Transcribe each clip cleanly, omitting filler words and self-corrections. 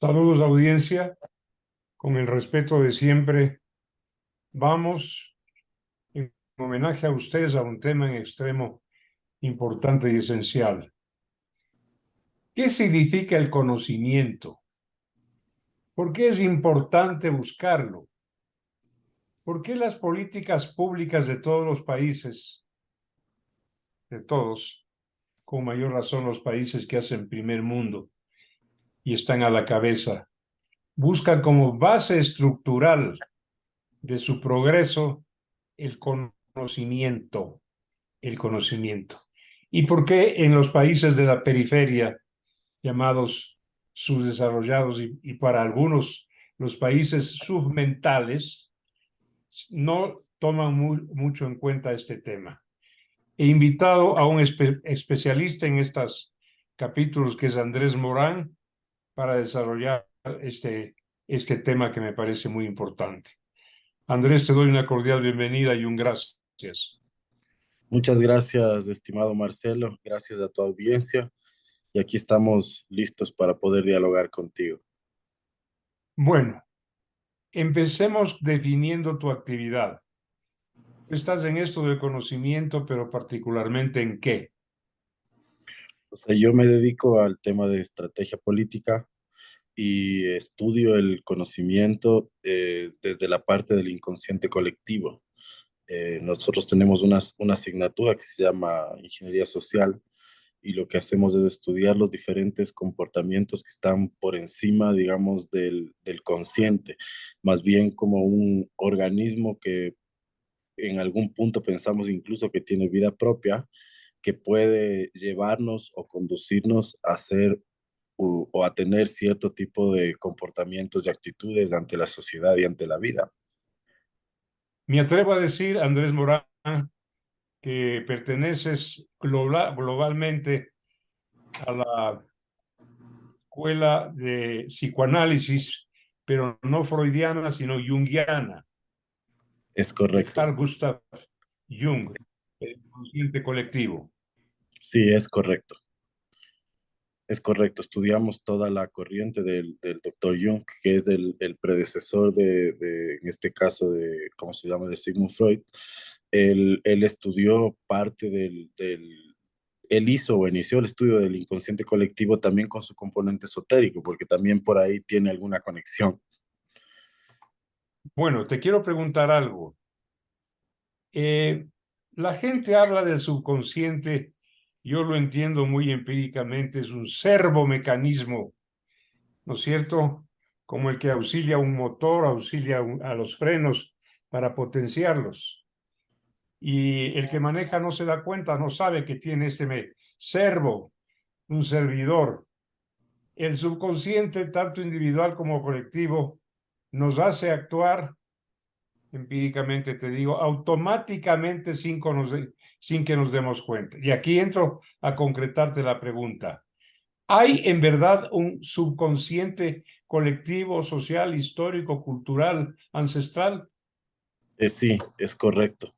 Saludos, audiencia. Con el respeto de siempre, vamos en homenaje a ustedes a un tema en extremo importante y esencial. ¿Qué significa el conocimiento? ¿Por qué es importante buscarlo? ¿Por qué las políticas públicas de todos los países, de todos, con mayor razón los países que hacen primer mundo y están a la cabeza, buscan como base estructural de su progreso el conocimiento? El conocimiento. ¿Y por qué en los países de la periferia, llamados subdesarrollados y para algunos los países submentales, no toman mucho en cuenta este tema? He invitado a un especialista en estos capítulos, que es Andrés Morán, para desarrollar este tema que me parece muy importante. Andrés, te doy una cordial bienvenida y un gracias. Muchas gracias, estimado Marcelo. Gracias a tu audiencia. Y aquí estamos listos para poder dialogar contigo. Bueno, empecemos definiendo tu actividad. Estás en esto del conocimiento, pero particularmente ¿en qué? O sea, yo me dedico al tema de estrategia política y estudio el conocimiento desde la parte del inconsciente colectivo. Nosotros tenemos una asignatura que se llama Ingeniería Social y lo que hacemos es estudiar los diferentes comportamientos que están por encima, digamos, del consciente, más bien como un organismo que en algún punto pensamos incluso que tiene vida propia, que puede llevarnos o conducirnos a hacer o a tener cierto tipo de comportamientos y actitudes ante la sociedad y ante la vida. Me atrevo a decir, Andrés Morán, que perteneces globalmente a la escuela de psicoanálisis, pero no freudiana, sino junguiana, Es de correcto. Carl Gustav Jung, el inconsciente colectivo. Sí, es correcto. Es correcto, estudiamos toda la corriente del doctor Jung, que es el predecesor en este caso, ¿cómo se llama?, de Sigmund Freud. Él estudió parte él hizo o inició el estudio del inconsciente colectivo también con su componente esotérico, porque también por ahí tiene alguna conexión. Bueno, te quiero preguntar algo. Eh, la gente habla del subconsciente, yo lo entiendo muy empíricamente, es un servomecanismo, ¿no es cierto? Como el que auxilia a un motor, auxilia a los frenos para potenciarlos. Y el que maneja no se da cuenta, no sabe que tiene servo, un servidor. El subconsciente, tanto individual como colectivo, nos hace actuar empíricamente, te digo, automáticamente sin que nos demos cuenta. Y aquí entro a concretarte la pregunta. ¿Hay en verdad un subconsciente colectivo, social, histórico, cultural, ancestral? Sí, es correcto.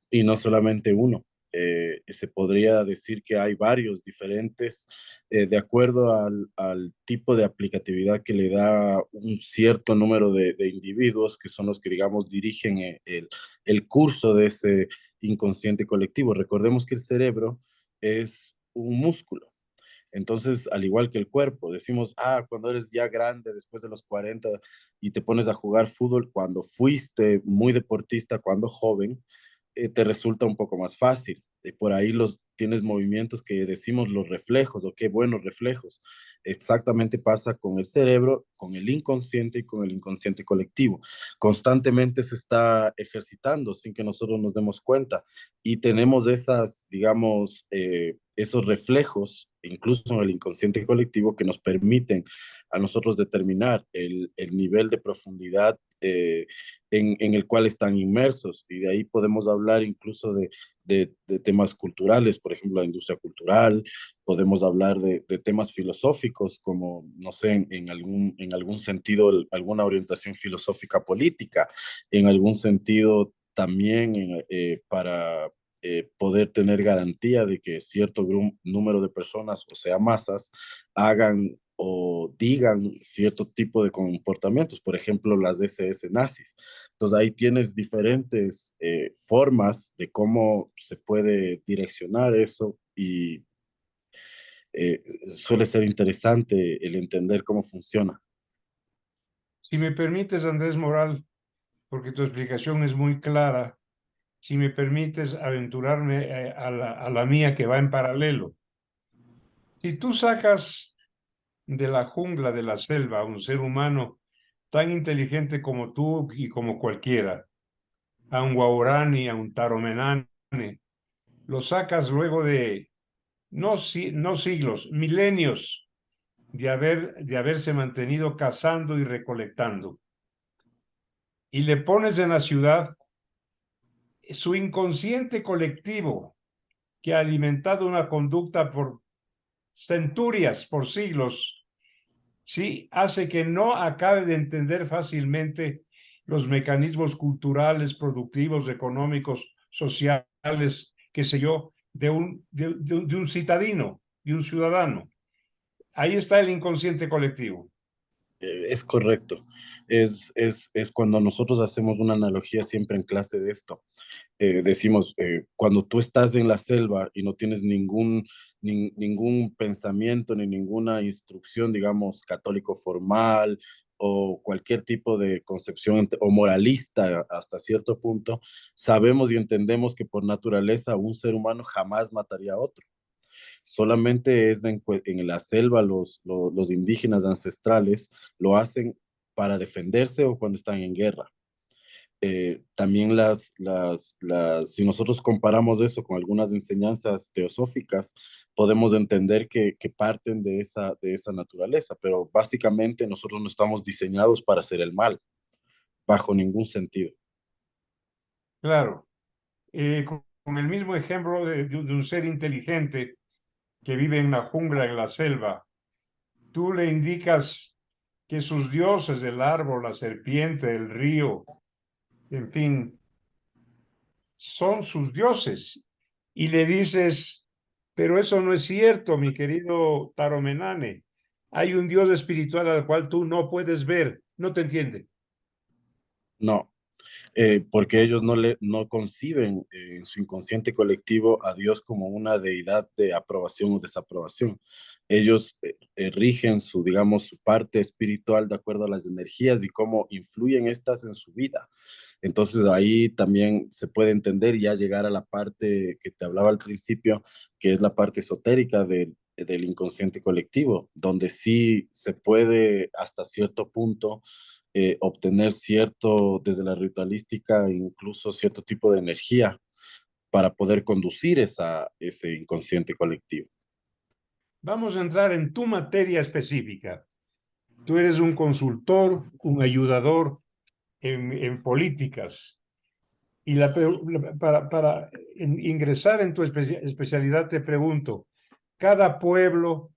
Y no solamente uno. Se podría decir que hay varios diferentes, de acuerdo al tipo de aplicatividad que le da un cierto número de individuos, que son los que, digamos, dirigen el curso de ese inconsciente colectivo. Recordemos que el cerebro es un músculo. Entonces, al igual que el cuerpo, decimos, cuando eres ya grande, después de los 40 y te pones a jugar fútbol, cuando fuiste muy deportista, cuando joven, te resulta un poco más fácil. Por ahí tienes movimientos que decimos los reflejos, o qué buenos reflejos. Exactamente pasa con el cerebro, con el inconsciente y con el inconsciente colectivo. Constantemente se está ejercitando sin que nosotros nos demos cuenta y tenemos digamos, esos reflejos, incluso en el inconsciente colectivo, que nos permiten a nosotros determinar el nivel de profundidad en el cual están inmersos. Y de ahí podemos hablar incluso de temas culturales, por ejemplo, la industria cultural, podemos hablar de temas filosóficos como, no sé, en algún sentido, alguna orientación filosófica política, en algún sentido también para poder tener garantía de que cierto número de personas, o sea, masas, hagan o digan cierto tipo de comportamientos, por ejemplo, las SS nazis. Entonces ahí tienes diferentes formas de cómo se puede direccionar eso y suele ser interesante el entender cómo funciona. Si me permites, Andrés Moral, porque tu explicación es muy clara, si me permites aventurarme a la mía que va en paralelo. Si tú sacas de la jungla, de la selva, a un ser humano tan inteligente como tú y como cualquiera, a un guaurani, a un taromenane, lo sacas luego de no siglos, milenios de haberse mantenido cazando y recolectando, y le pones en la ciudad su inconsciente colectivo que ha alimentado una conducta por centurias, por siglos, sí, hace que no acabe de entender fácilmente los mecanismos culturales, productivos, económicos, sociales, qué sé yo, de un citadino, de un ciudadano. Ahí está el inconsciente colectivo. Es correcto. Es cuando nosotros hacemos una analogía siempre en clase de esto. Decimos, cuando tú estás en la selva y no tienes ningún pensamiento ni ninguna instrucción, digamos, católico formal o cualquier tipo de concepción o moralista hasta cierto punto, sabemos y entendemos que por naturaleza un ser humano jamás mataría a otro. Solamente es en la selva los indígenas ancestrales lo hacen para defenderse o cuando están en guerra. También si nosotros comparamos eso con algunas enseñanzas teosóficas, podemos entender que parten de esa naturaleza, pero básicamente nosotros no estamos diseñados para hacer el mal, bajo ningún sentido. Claro, con el mismo ejemplo de un ser inteligente que vive en la jungla, en la selva, tú le indicas que sus dioses, el árbol, la serpiente, el río, en fin, son sus dioses. Y le dices, pero eso no es cierto, mi querido Taromenane. Hay un Dios espiritual al cual tú no puedes ver, no te entiende. No, porque ellos no conciben en su inconsciente colectivo a Dios como una deidad de aprobación o desaprobación. Ellos rigen digamos, su parte espiritual de acuerdo a las energías y cómo influyen estas en su vida. Entonces ahí también se puede entender y ya llegar a la parte que te hablaba al principio, que es la parte esotérica del inconsciente colectivo, donde sí se puede hasta cierto punto obtener cierto, desde la ritualística, incluso cierto tipo de energía para poder conducir ese inconsciente colectivo. Vamos a entrar en tu materia específica. Tú eres un consultor, un ayudador en políticas. Y para ingresar en tu especialidad te pregunto, cada pueblo,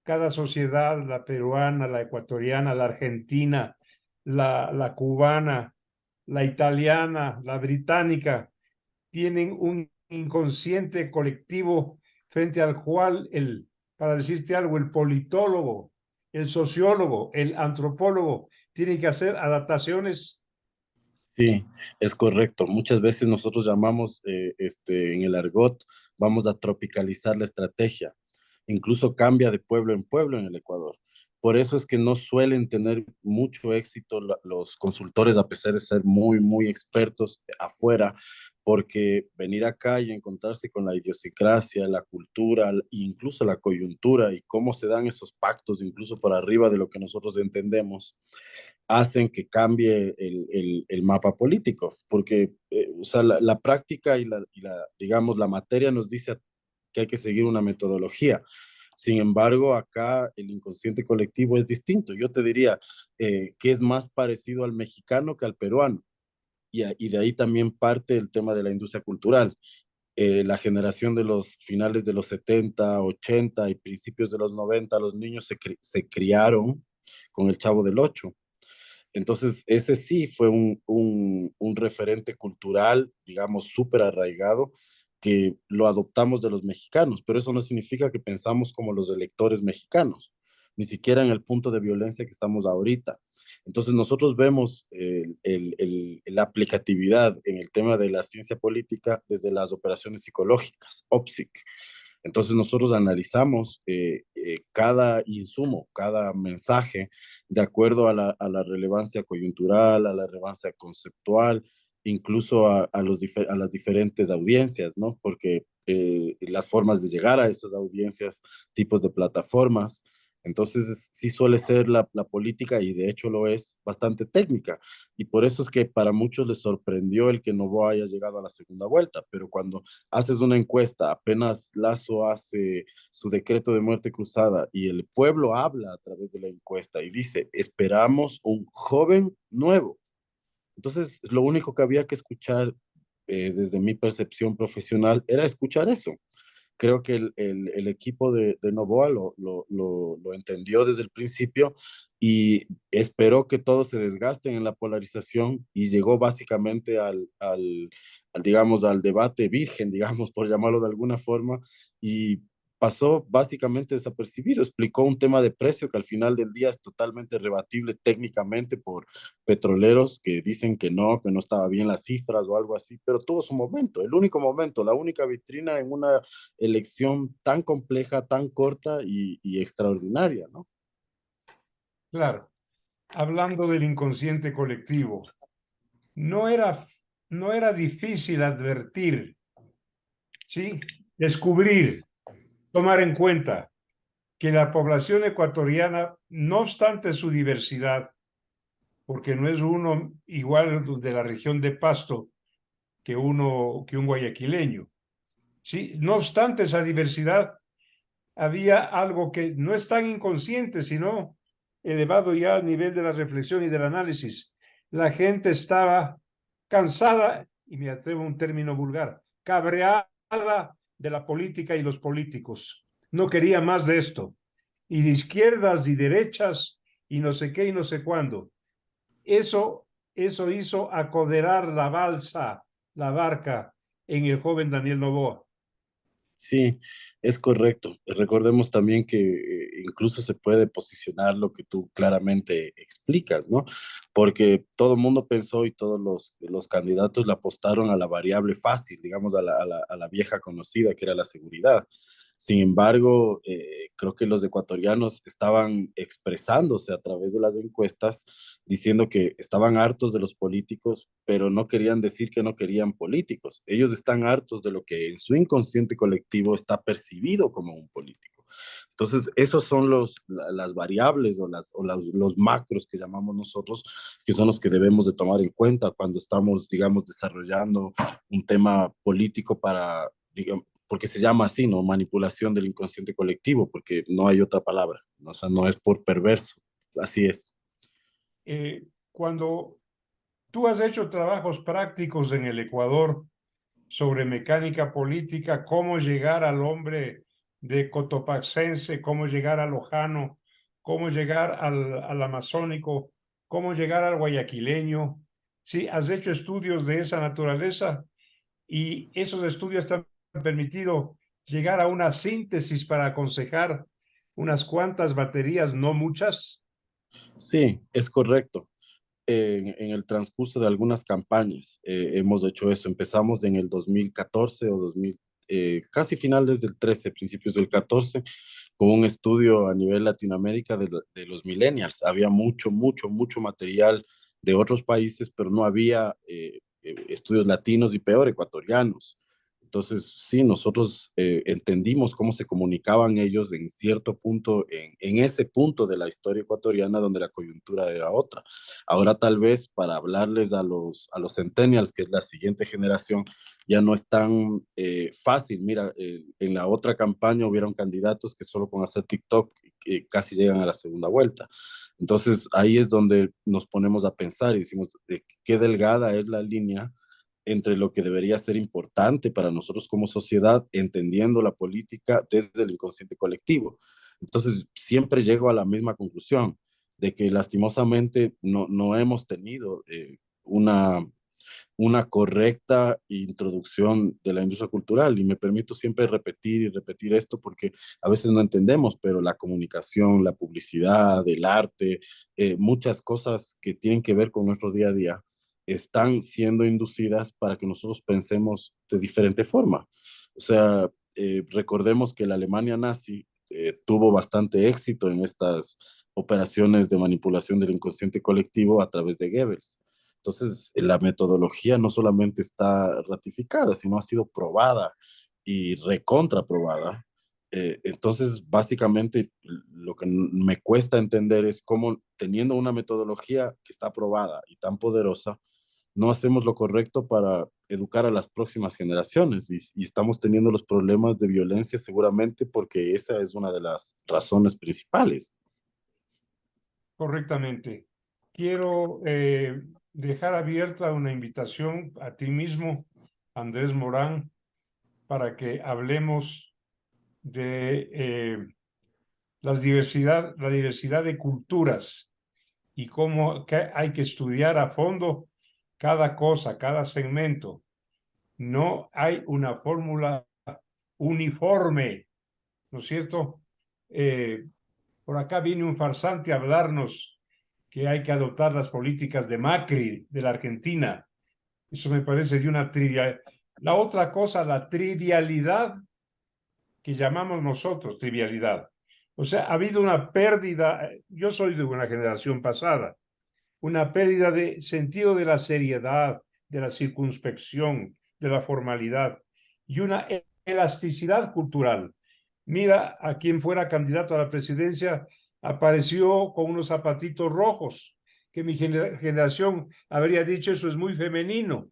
cada sociedad, la peruana, la ecuatoriana, la argentina, la cubana, la italiana, la británica, tienen un inconsciente colectivo frente al cual para decirte algo, el politólogo, el sociólogo, el antropólogo, tienen que hacer adaptaciones. Sí, es correcto. Muchas veces nosotros llamamos en el argot, vamos a tropicalizar la estrategia. Incluso cambia de pueblo en pueblo en el Ecuador. Por eso es que no suelen tener mucho éxito los consultores, a pesar de ser muy, muy expertos afuera, porque venir acá y encontrarse con la idiosincrasia, la cultura, e incluso la coyuntura y cómo se dan esos pactos, incluso por arriba de lo que nosotros entendemos, hacen que cambie el mapa político, porque o sea, la práctica digamos, la materia nos dice que hay que seguir una metodología. Sin embargo, acá el inconsciente colectivo es distinto. Yo te diría que es más parecido al mexicano que al peruano. Y de ahí también parte el tema de la industria cultural. La generación de los finales de los 70, 80 y principios de los 90, los niños se criaron con el Chavo del Ocho. Entonces, ese sí fue un referente cultural, digamos, súper arraigado, que lo adoptamos de los mexicanos, pero eso no significa que pensamos como los electores mexicanos. ni siquiera en el punto de violencia que estamos ahorita. Entonces nosotros vemos la aplicatividad en el tema de la ciencia política desde las operaciones psicológicas, OPSIC. Entonces nosotros analizamos cada insumo, cada mensaje, de acuerdo a la relevancia coyuntural, a la relevancia conceptual, incluso a las diferentes audiencias, ¿no? Porque las formas de llegar a esas audiencias, tipos de plataformas. Entonces, sí suele ser la política, y de hecho lo es, bastante técnica. Y por eso es que para muchos les sorprendió el que Noboa haya llegado a la segunda vuelta. Pero cuando haces una encuesta, apenas Lazo hace su decreto de muerte cruzada y el pueblo habla a través de la encuesta y dice, esperamos un joven nuevo. Entonces, lo único que había que escuchar desde mi percepción profesional era escuchar eso. Creo que el equipo de Novoa lo entendió desde el principio y esperó que todos se desgasten en la polarización y llegó básicamente digamos, al debate virgen, digamos, por llamarlo de alguna forma, y pasó básicamente desapercibido. Explicó un tema de precio que al final del día es totalmente rebatible técnicamente por petroleros que dicen que no estaba bien las cifras o algo así, pero tuvo su momento, el único momento, la única vitrina en una elección tan compleja, tan corta y extraordinaria, ¿no? Claro, hablando del inconsciente colectivo, no era, no era difícil advertir, ¿sí? Descubrir, tomar en cuenta que la población ecuatoriana, no obstante su diversidad, porque no es uno igual de la región de Pasto que un guayaquileño, ¿sí? No obstante esa diversidad, había algo que no es tan inconsciente, sino elevado ya al nivel de la reflexión y del análisis. La gente estaba cansada, y me atrevo a un término vulgar, cabreada de la política y los políticos. No quería más de esto. Y de izquierdas y derechas y no sé qué y no sé cuándo. Eso hizo acoderar la balsa, la barca, en el joven Daniel Noboa. Sí, es correcto. Recordemos también que incluso se puede posicionar lo que tú claramente explicas, ¿no? Porque todo el mundo pensó y todos los candidatos le apostaron a la variable fácil, digamos, a la vieja conocida, que era la seguridad. Sin embargo, creo que los ecuatorianos estaban expresándose a través de las encuestas, diciendo que estaban hartos de los políticos, pero no querían decir que no querían políticos. Ellos están hartos de lo que en su inconsciente colectivo está percibido como un político. Entonces, esos son las variables los macros que llamamos nosotros, que son los que debemos de tomar en cuenta cuando estamos, digamos, desarrollando un tema político para, digamos, porque se llama así, ¿no? Manipulación del inconsciente colectivo, porque no hay otra palabra, ¿no? O sea, no es por perverso, así es. Cuando tú has hecho trabajos prácticos en el Ecuador sobre mecánica política, cómo llegar al hombre de Cotopaxense, cómo llegar al Lojano, cómo llegar al amazónico, cómo llegar al guayaquileño. Sí, has hecho estudios de esa naturaleza y esos estudios te han permitido llegar a una síntesis para aconsejar unas cuantas baterías, no muchas. Sí, es correcto. En el transcurso de algunas campañas hemos hecho eso. Empezamos en el 2014 o 2000, casi finales del 13, principios del 14, con un estudio a nivel Latinoamérica de los millennials. Había mucho material de otros países, pero no había estudios latinos y peor ecuatorianos. Entonces, sí, nosotros entendimos cómo se comunicaban ellos en cierto punto, en ese punto de la historia ecuatoriana donde la coyuntura era otra. Ahora tal vez para hablarles a los centennials, que es la siguiente generación, ya no es tan fácil. Mira, en la otra campaña hubieron candidatos que solo con hacer TikTok casi llegan a la segunda vuelta. Entonces ahí es donde nos ponemos a pensar y decimos, qué delgada es la línea entre lo que debería ser importante para nosotros como sociedad, entendiendo la política desde el inconsciente colectivo. Entonces, siempre llego a la misma conclusión, de que lastimosamente no hemos tenido una una correcta introducción de la industria cultural. Y me permito siempre repetir y repetir esto porque a veces no entendemos, pero la comunicación, la publicidad, el arte, muchas cosas que tienen que ver con nuestro día a día están siendo inducidas para que nosotros pensemos de diferente forma. O sea, recordemos que la Alemania nazi tuvo bastante éxito en estas operaciones de manipulación del inconsciente colectivo a través de Goebbels. Entonces, la metodología no solamente está ratificada, sino ha sido probada y recontraprobada. Entonces, básicamente, lo que me cuesta entender es cómo, teniendo una metodología que está probada y tan poderosa, no hacemos lo correcto para educar a las próximas generaciones y estamos teniendo los problemas de violencia seguramente porque esa es una de las razones principales. Correctamente. Quiero dejar abierta una invitación a ti mismo, Andrés Morán, para que hablemos de la diversidad de culturas y cómo que hay que estudiar a fondo cada cosa, cada segmento. No hay una fórmula uniforme, ¿no es cierto? Por acá viene un farsante a hablarnos que hay que adoptar las políticas de Macri, de la Argentina. Eso me parece de una trivial. La otra cosa, la trivialidad que llamamos nosotros trivialidad. O sea, ha habido una pérdida, yo soy de una generación pasada, una pérdida de sentido de la seriedad, de la circunspección, de la formalidad y una elasticidad cultural. Mira, a quien fuera candidato a la presidencia apareció con unos zapatitos rojos, que mi generación habría dicho eso es muy femenino.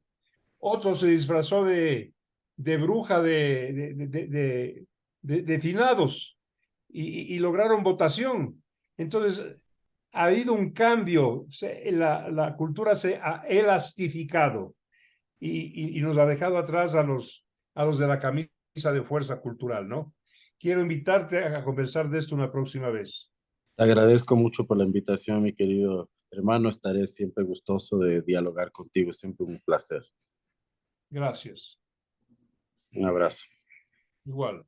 Otro se disfrazó de bruja de finados y lograron votación. Entonces, ha habido un cambio, la cultura se ha elastificado y nos ha dejado atrás a los de la camisa de fuerza cultural, ¿no? Quiero invitarte a conversar de esto una próxima vez. Te agradezco mucho por la invitación, mi querido hermano. Estaré siempre gustoso de dialogar contigo. Es siempre un placer. Gracias. Un abrazo. Igual.